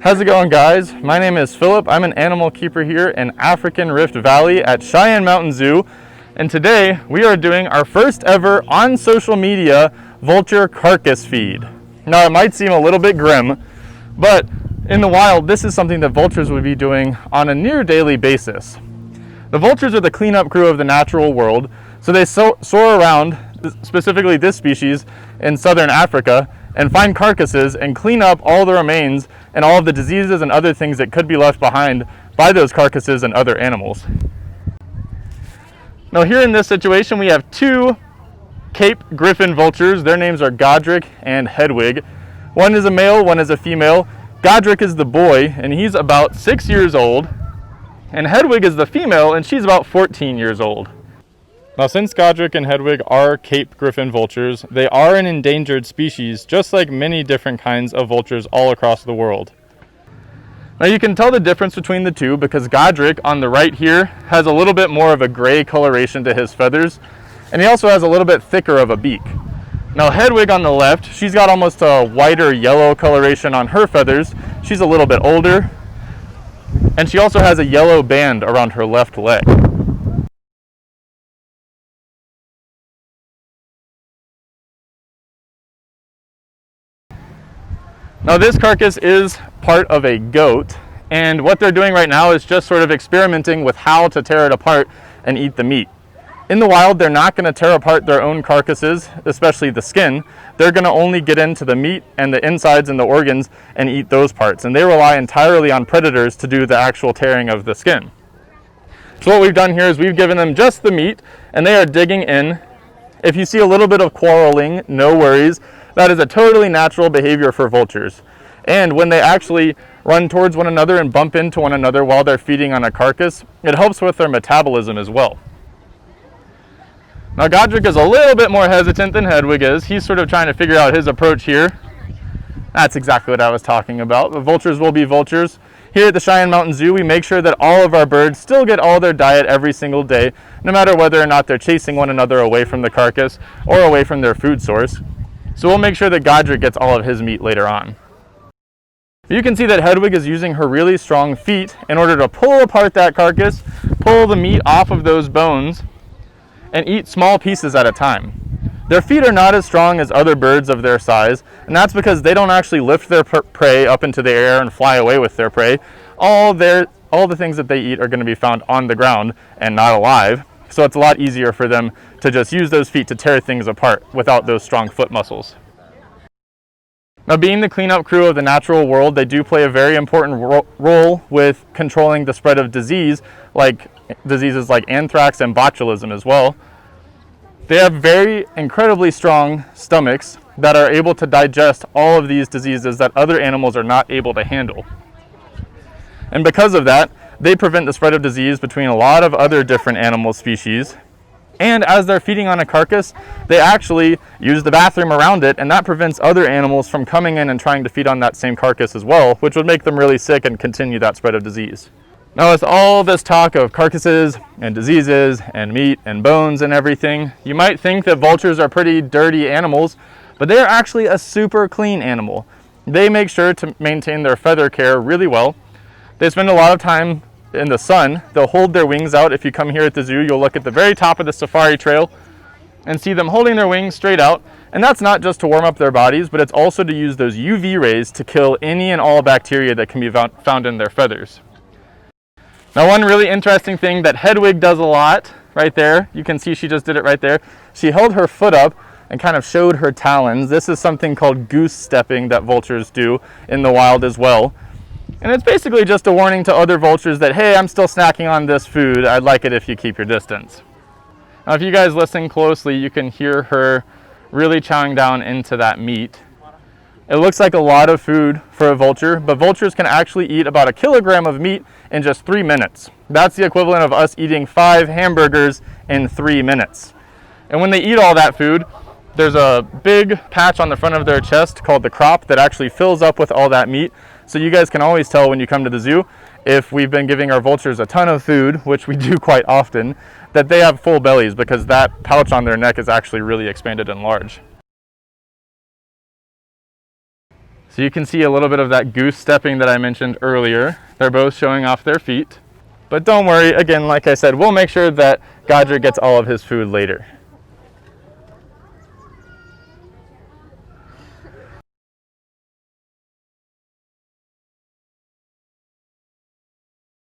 How's it going, guys? My name is Philip. I'm an animal keeper here in African Rift Valley at Cheyenne Mountain Zoo, and today we are doing our first ever on social media vulture carcass feed. Now it might seem a little bit grim, but in the wild this is something that vultures would be doing on a near daily basis. The vultures are the cleanup crew of the natural world, so they soar around, specifically this species, in southern Africa, and find carcasses and clean up all the remains and all of the diseases and other things that could be left behind by those carcasses and other animals. Now here in this situation we have two Cape griffon vultures. Their names are Godric and Hedwig. One is a male, one is a female. Godric is the boy and he's about 6 years old, and Hedwig is the female and she's about 14 years old. Now, since Godric and Hedwig are Cape griffon vultures, they are an endangered species, just like many different kinds of vultures all across the world. Now, you can tell the difference between the two because Godric on the right here has a little bit more of a gray coloration to his feathers, and he also has a little bit thicker of a beak. Now, Hedwig on the left, she's got almost a whiter yellow coloration on her feathers. She's a little bit older, and she also has a yellow band around her left leg. Now this carcass is part of a goat, and what they're doing right now is just sort of experimenting with how to tear it apart and eat the meat. In the wild, they're not going to tear apart their own carcasses, especially the skin. They're going to only get into the meat and the insides and the organs and eat those parts, and they rely entirely on predators to do the actual tearing of the skin. So what we've done here is we've given them just the meat, and they are digging in. If you see a little bit of quarreling, no worries. That is a totally natural behavior for vultures. And when they actually run towards one another and bump into one another while they're feeding on a carcass, it helps with their metabolism as well. Now Godric is a little bit more hesitant than Hedwig is. He's sort of trying to figure out his approach here. That's exactly what I was talking about. The vultures will be vultures. Here at the Cheyenne Mountain Zoo, we make sure that all of our birds still get all their diet every single day, no matter whether or not they're chasing one another away from the carcass or away from their food source. So we'll make sure that Godric gets all of his meat later on. You can see that Hedwig is using her really strong feet in order to pull apart that carcass, pull the meat off of those bones, and eat small pieces at a time. Their feet are not as strong as other birds of their size, and that's because they don't actually lift their prey up into the air and fly away with their prey. All the things that they eat are going to be found on the ground and not alive. So it's a lot easier for them to just use those feet to tear things apart without those strong foot muscles. Now, being the cleanup crew of the natural world, they do play a very important role with controlling the spread of diseases like anthrax and botulism as well. They have very incredibly strong stomachs that are able to digest all of these diseases that other animals are not able to handle. And because of that, they prevent the spread of disease between a lot of other different animal species. And as they're feeding on a carcass, they actually use the bathroom around it, and that prevents other animals from coming in and trying to feed on that same carcass as well, which would make them really sick and continue that spread of disease. Now, with all this talk of carcasses and diseases and meat and bones and everything, you might think that vultures are pretty dirty animals, but they are actually a super clean animal. They make sure to maintain their feather care really well. They spend a lot of time in the sun. They'll hold their wings out. If you come here at the zoo, you'll look at the very top of the safari trail and see them holding their wings straight out. And that's not just to warm up their bodies, but it's also to use those UV rays to kill any and all bacteria that can be found in their feathers. Now, one really interesting thing that Hedwig does a lot right there, you can see she just did it right there. She held her foot up and kind of showed her talons. This is something called goose stepping that vultures do in the wild as well. And it's basically just a warning to other vultures that, hey, I'm still snacking on this food. I'd like it if you keep your distance. Now, if you guys listen closely, you can hear her really chowing down into that meat. It looks like a lot of food for a vulture, but vultures can actually eat about 1 kilogram of meat in just 3 minutes. That's the equivalent of us eating 5 hamburgers in 3 minutes. And when they eat all that food, there's a big patch on the front of their chest called the crop that actually fills up with all that meat. So you guys can always tell when you come to the zoo if we've been giving our vultures a ton of food, which we do quite often, that they have full bellies because that pouch on their neck is actually really expanded and large. So you can see a little bit of that goose stepping that I mentioned earlier. They're both showing off their feet. But don't worry, again, like I said, we'll make sure that Godric gets all of his food later.